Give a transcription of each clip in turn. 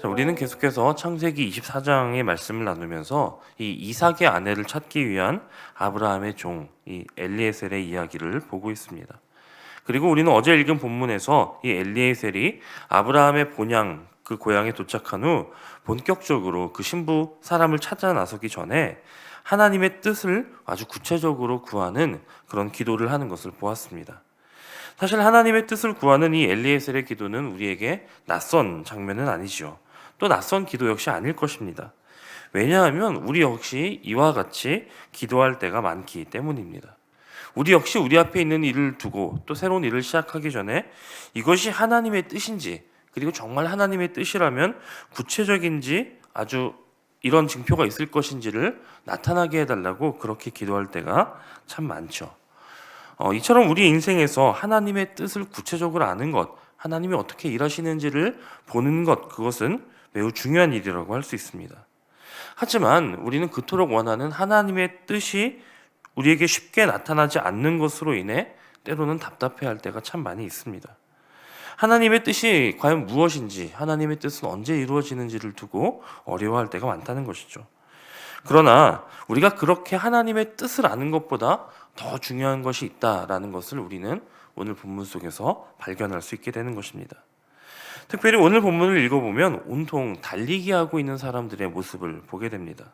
자, 우리는 계속해서 창세기 24장의 말씀을 나누면서 이 이삭의 아내를 찾기 위한 아브라함의 종, 이 엘리에셀의 이야기를 보고 있습니다. 그리고 우리는 어제 읽은 본문에서 이 엘리에셀이 아브라함의 본향, 그 고향에 도착한 후 본격적으로 그 신부 사람을 찾아 나서기 전에 하나님의 뜻을 아주 구체적으로 구하는 그런 기도를 하는 것을 보았습니다. 사실 하나님의 뜻을 구하는 이 엘리에셀의 기도는 우리에게 낯선 장면은 아니죠. 또 낯선 기도 역시 아닐 것입니다. 왜냐하면 우리 역시 이와 같이 기도할 때가 많기 때문입니다. 우리 역시 우리 앞에 있는 일을 두고 또 새로운 일을 시작하기 전에 이것이 하나님의 뜻인지, 그리고 정말 하나님의 뜻이라면 구체적인지, 아주 이런 징표가 있을 것인지를 나타나게 해달라고 그렇게 기도할 때가 참 많죠. 이처럼 우리 인생에서 하나님의 뜻을 구체적으로 아는 것, 하나님이 어떻게 일하시는지를 보는 것, 그것은 매우 중요한 일이라고 할 수 있습니다. 하지만 우리는 그토록 원하는 하나님의 뜻이 우리에게 쉽게 나타나지 않는 것으로 인해 때로는 답답해할 때가 참 많이 있습니다. 하나님의 뜻이 과연 무엇인지, 하나님의 뜻은 언제 이루어지는지를 두고 어려워할 때가 많다는 것이죠. 그러나 우리가 그렇게 하나님의 뜻을 아는 것보다 더 중요한 것이 있다라는 것을 우리는 오늘 본문 속에서 발견할 수 있게 되는 것입니다. 특별히 오늘 본문을 읽어보면 온통 달리기 하고 있는 사람들의 모습을 보게 됩니다.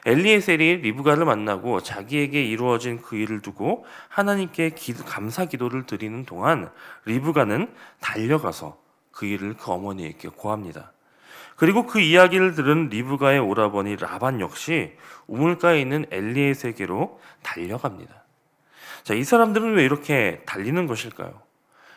엘리에셀이 리브가를 만나고 자기에게 이루어진 그 일을 두고 하나님께 감사 기도를 드리는 동안 리브가는 달려가서 그 일을 그 어머니에게 고합니다. 그리고 그 이야기를 들은 리브가의 오라버니 라반 역시 우물가에 있는 엘리에셀에게로 달려갑니다. 자, 이 사람들은 왜 이렇게 달리는 것일까요?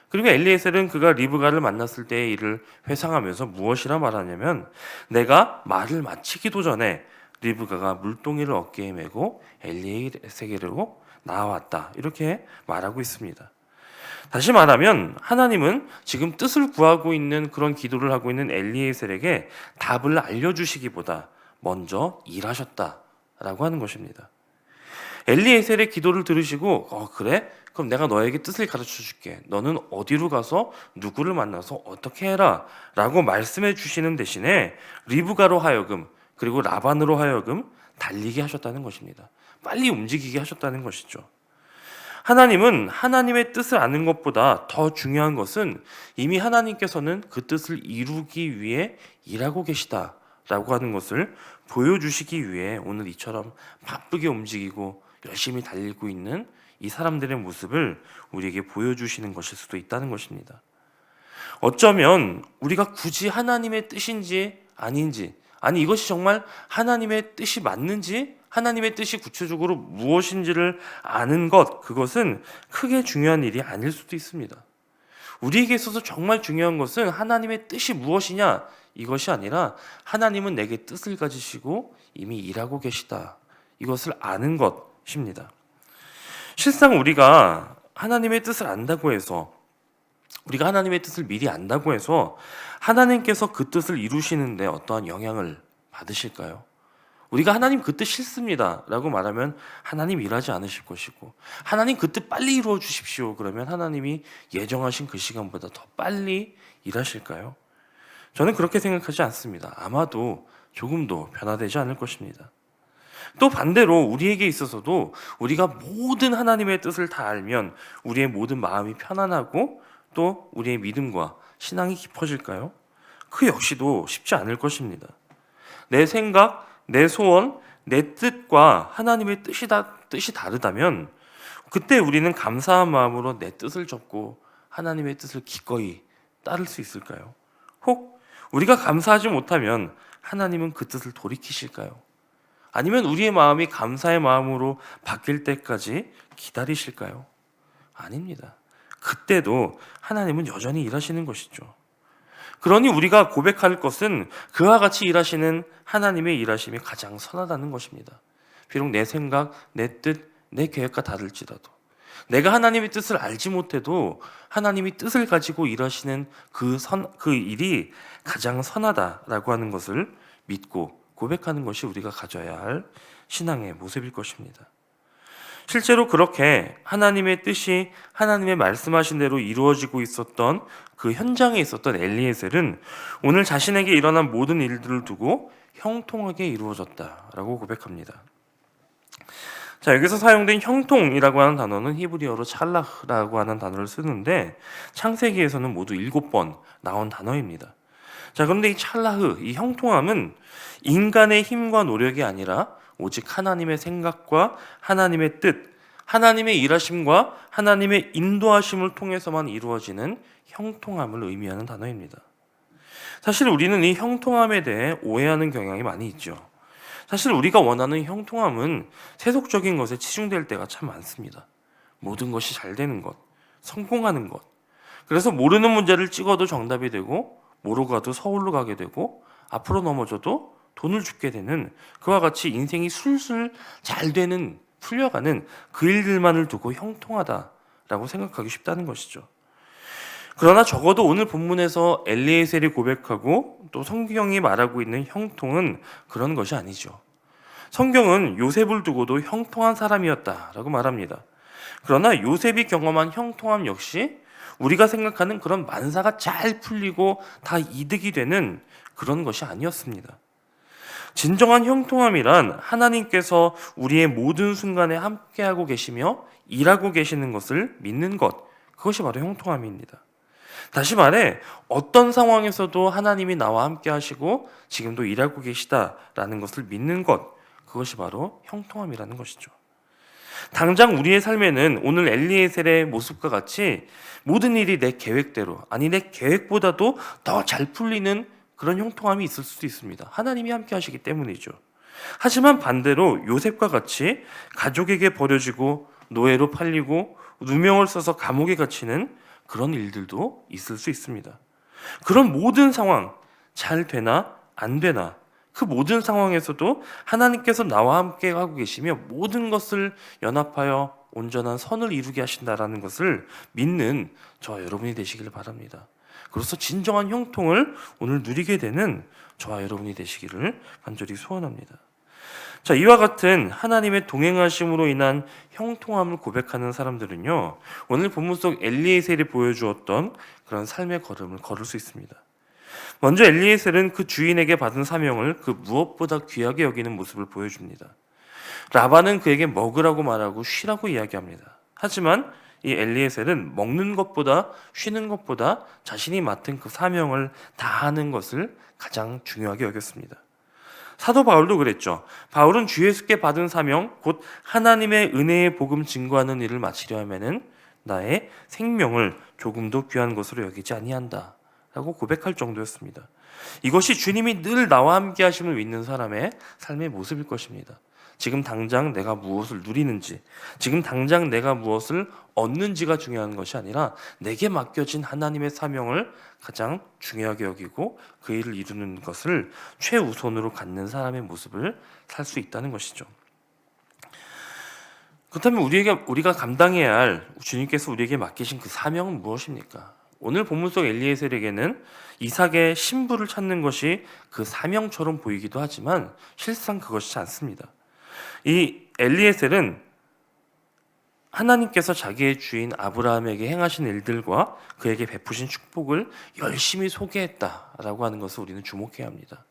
그리고 엘리에셀은 그가 리브가를 만났을 때의 일을 회상하면서 무엇이라 말하냐면, 내가 말을 마치기도 전에 리브가가 물동이를 어깨에 메고 엘리에셀에게로 나왔다, 이렇게 말하고 있습니다. 다시 말하면 하나님은 지금 뜻을 구하고 있는 그런 기도를 하고 있는 엘리에셀에게 답을 알려주시기보다 먼저 일하셨다라고 하는 것입니다. 엘리에셀의 기도를 들으시고 그래? 그럼 내가 너에게 뜻을 가르쳐 줄게. 너는 어디로 가서 누구를 만나서 어떻게 해라 라고 말씀해 주시는 대신에 리브가로 하여금, 그리고 라반으로 하여금 달리게 하셨다는 것입니다. 빨리 움직이게 하셨다는 것이죠. 하나님은 하나님의 뜻을 아는 것보다 더 중요한 것은 이미 하나님께서는 그 뜻을 이루기 위해 일하고 계시다라고 하는 것을 보여주시기 위해 오늘 이처럼 바쁘게 움직이고 열심히 달리고 있는 이 사람들의 모습을 우리에게 보여주시는 것일 수도 있다는 것입니다. 어쩌면 우리가 굳이 하나님의 뜻인지 아닌지, 아니 이것이 정말 하나님의 뜻이 맞는지, 하나님의 뜻이 구체적으로 무엇인지를 아는 것, 그것은 크게 중요한 일이 아닐 수도 있습니다. 우리에게 있어서 정말 중요한 것은 하나님의 뜻이 무엇이냐, 이것이 아니라 하나님은 내게 뜻을 가지시고 이미 일하고 계시다, 이것을 아는 것입니다. 실상 우리가 하나님의 뜻을 안다고 해서, 우리가 하나님의 뜻을 미리 안다고 해서 하나님께서 그 뜻을 이루시는데 어떠한 영향을 받으실까요? 우리가 하나님 그 뜻 싫습니다 라고 말하면 하나님 일하지 않으실 것이고, 하나님 그 뜻 빨리 이루어 주십시오 그러면 하나님이 예정하신 그 시간보다 더 빨리 일하실까요? 저는 그렇게 생각하지 않습니다. 아마도 조금도 변화되지 않을 것입니다. 또 반대로 우리에게 있어서도 우리가 모든 하나님의 뜻을 다 알면 우리의 모든 마음이 편안하고 또 우리의 믿음과 신앙이 깊어질까요? 그 역시도 쉽지 않을 것입니다. 내 생각, 내 소원, 내 뜻과 하나님의 뜻이 다르다면 그때 우리는 감사한 마음으로 내 뜻을 접고 하나님의 뜻을 기꺼이 따를 수 있을까요? 혹 우리가 감사하지 못하면 하나님은 그 뜻을 돌이키실까요? 아니면 우리의 마음이 감사의 마음으로 바뀔 때까지 기다리실까요? 아닙니다. 그때도 하나님은 여전히 일하시는 것이죠. 그러니 우리가 고백할 것은 그와 같이 일하시는 하나님의 일하심이 가장 선하다는 것입니다. 비록 내 생각, 내 뜻, 내 계획과 다를지라도, 내가 하나님의 뜻을 알지 못해도 하나님이 뜻을 가지고 일하시는 그 일이 가장 선하다라고 하는 것을 믿고 고백하는 것이 우리가 가져야 할 신앙의 모습일 것입니다. 실제로 그렇게 하나님의 뜻이 하나님의 말씀하신 대로 이루어지고 있었던 그 현장에 있었던 엘리에셀은 오늘 자신에게 일어난 모든 일들을 두고 형통하게 이루어졌다라고 고백합니다. 자, 여기서 사용된 형통이라고 하는 단어는 히브리어로 찰라흐라고 하는 단어를 쓰는데 창세기에서는 모두 7번 나온 단어입니다. 자, 그런데 이 찰라흐, 이 형통함은 인간의 힘과 노력이 아니라 오직 하나님의 생각과 하나님의 뜻, 하나님의 일하심과 하나님의 인도하심을 통해서만 이루어지는 형통함을 의미하는 단어입니다. 사실 우리는 이 형통함에 대해 오해하는 경향이 많이 있죠. 사실 우리가 원하는 형통함은 세속적인 것에 치중될 때가 참 많습니다. 모든 것이 잘 되는 것, 성공하는 것. 그래서 모르는 문제를 찍어도 정답이 되고 모르고 가도 서울로 가게 되고 앞으로 넘어져도 돈을 줍게 되는 그와 같이 인생이 술술 잘 되는 풀려가는 그 일들만을 두고 형통하다라고 생각하기 쉽다는 것이죠. 그러나 적어도 오늘 본문에서 엘리에셀이 고백하고 또 성경이 말하고 있는 형통은 그런 것이 아니죠. 성경은 요셉을 두고도 형통한 사람이었다라고 말합니다. 그러나 요셉이 경험한 형통함 역시 우리가 생각하는 그런 만사가 잘 풀리고 다 이득이 되는 그런 것이 아니었습니다. 진정한 형통함이란 하나님께서 우리의 모든 순간에 함께하고 계시며 일하고 계시는 것을 믿는 것, 그것이 바로 형통함입니다. 다시 말해 어떤 상황에서도 하나님이 나와 함께 하시고 지금도 일하고 계시다라는 것을 믿는 것, 그것이 바로 형통함이라는 것이죠. 당장 우리의 삶에는 오늘 엘리에셀의 모습과 같이 모든 일이 내 계획대로, 아니 내 계획보다도 더 잘 풀리는 그런 형통함이 있을 수도 있습니다. 하나님이 함께 하시기 때문이죠. 하지만 반대로 요셉과 같이 가족에게 버려지고 노예로 팔리고 누명을 써서 감옥에 갇히는 그런 일들도 있을 수 있습니다. 그런 모든 상황, 잘 되나 안 되나 그 모든 상황에서도 하나님께서 나와 함께 하고 계시며 모든 것을 연합하여 온전한 선을 이루게 하신다라는 것을 믿는 저와 여러분이 되시기를 바랍니다. 그래서 진정한 형통을 오늘 누리게 되는 저와 여러분이 되시기를 간절히 소원합니다. 자, 이와 같은 하나님의 동행하심으로 인한 형통함을 고백하는 사람들은요, 오늘 본문 속 엘리에셀이 보여주었던 그런 삶의 걸음을 걸을 수 있습니다. 먼저 엘리에셀은 그 주인에게 받은 사명을 그 무엇보다 귀하게 여기는 모습을 보여줍니다. 라반은 그에게 먹으라고 말하고 쉬라고 이야기합니다. 하지만 이 엘리에셀은 먹는 것보다 쉬는 것보다 자신이 맡은 그 사명을 다하는 것을 가장 중요하게 여겼습니다. 사도 바울도 그랬죠. 바울은 주 예수께 받은 사명, 곧 하나님의 은혜의 복음 증거하는 일을 마치려 하면은 나의 생명을 조금도 귀한 것으로 여기지 아니한다 라고 고백할 정도였습니다. 이것이 주님이 늘 나와 함께 하심을 믿는 사람의 삶의 모습일 것입니다. 지금 당장 내가 무엇을 누리는지, 지금 당장 내가 무엇을 얻는지가 중요한 것이 아니라 내게 맡겨진 하나님의 사명을 가장 중요하게 여기고 그 일을 이루는 것을 최우선으로 갖는 사람의 모습을 살 수 있다는 것이죠. 그렇다면 우리가 감당해야 할 주님께서 우리에게 맡기신 그 사명은 무엇입니까? 오늘 본문 속 엘리에셀에게는 이삭의 신부를 찾는 것이 그 사명처럼 보이기도 하지만 실상 그것이 않습니다. 이 엘리에셀은 하나님께서 자기의 주인 아브라함에게 행하신 일들과 그에게 베푸신 축복을 열심히 소개했다라고 하는 것을 우리는 주목해야 합니다.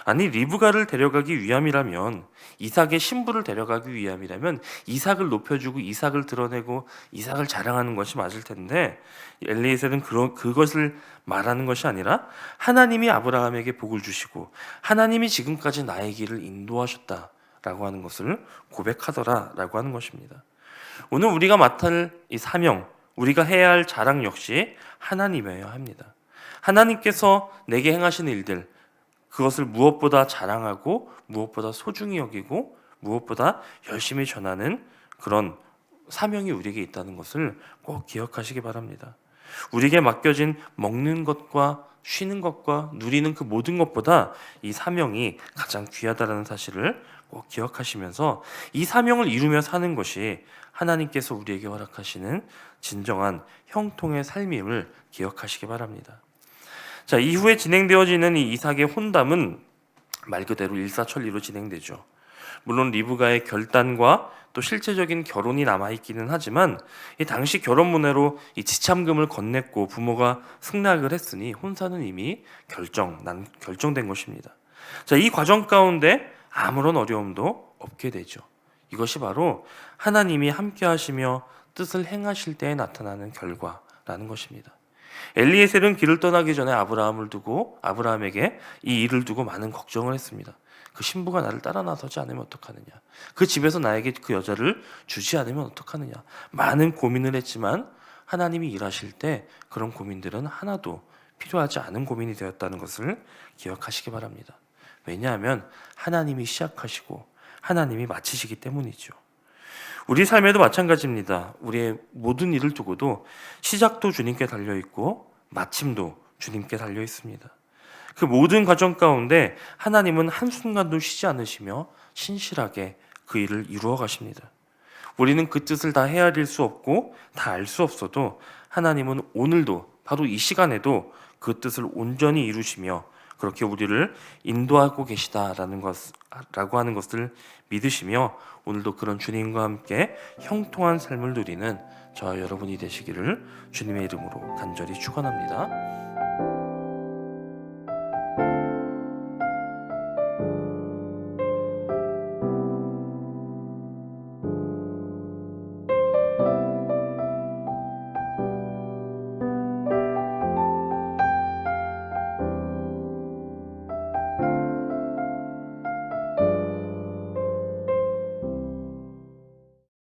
아니, 리브가를 데려가기 위함이라면, 이삭의 신부를 데려가기 위함이라면 이삭을 높여주고 이삭을 드러내고 이삭을 자랑하는 것이 맞을 텐데, 엘리에셀은 그것을 말하는 것이 아니라 하나님이 아브라함에게 복을 주시고 하나님이 지금까지 나의 길을 인도하셨다라고 하는 것을 고백하더라라고 하는 것입니다. 오늘 우리가 맡을 이 사명, 우리가 해야 할 자랑 역시 하나님이어야 합니다. 하나님께서 내게 행하신 일들, 그것을 무엇보다 자랑하고 무엇보다 소중히 여기고 무엇보다 열심히 전하는 그런 사명이 우리에게 있다는 것을 꼭 기억하시기 바랍니다. 우리에게 맡겨진 먹는 것과 쉬는 것과 누리는 그 모든 것보다 이 사명이 가장 귀하다는 사실을 꼭 기억하시면서 이 사명을 이루며 사는 것이 하나님께서 우리에게 허락하시는 진정한 형통의 삶임을 기억하시기 바랍니다. 자, 이후에 진행되어지는 이 이삭의 혼담은 말 그대로 일사천리로 진행되죠. 물론 리브가의 결단과 또 실제적인 결혼이 남아있기는 하지만 이 당시 결혼문회로 이 지참금을 건넸고 부모가 승낙을 했으니 혼사는 이미 결정된 것입니다. 자, 이 과정 가운데 아무런 어려움도 없게 되죠. 이것이 바로 하나님이 함께 하시며 뜻을 행하실 때에 나타나는 결과라는 것입니다. 엘리에셀은 길을 떠나기 전에 아브라함에게 이 일을 두고 많은 걱정을 했습니다. 그 신부가 나를 따라 나서지 않으면 어떡하느냐, 그 집에서 나에게 그 여자를 주지 않으면 어떡하느냐, 많은 고민을 했지만 하나님이 일하실 때 그런 고민들은 하나도 필요하지 않은 고민이 되었다는 것을 기억하시기 바랍니다. 왜냐하면 하나님이 시작하시고 하나님이 마치시기 때문이죠. 우리 삶에도 마찬가지입니다. 우리의 모든 일을 두고도 시작도 주님께 달려있고 마침도 주님께 달려있습니다. 그 모든 과정 가운데 하나님은 한순간도 쉬지 않으시며 신실하게 그 일을 이루어 가십니다. 우리는 그 뜻을 다 헤아릴 수 없고 다 알 수 없어도 하나님은 오늘도 바로 이 시간에도 그 뜻을 온전히 이루시며 그렇게 우리를 인도하고 계시다라고 하는 것을 믿으시며 오늘도 그런 주님과 함께 형통한 삶을 누리는 저와 여러분이 되시기를 주님의 이름으로 간절히 축원합니다.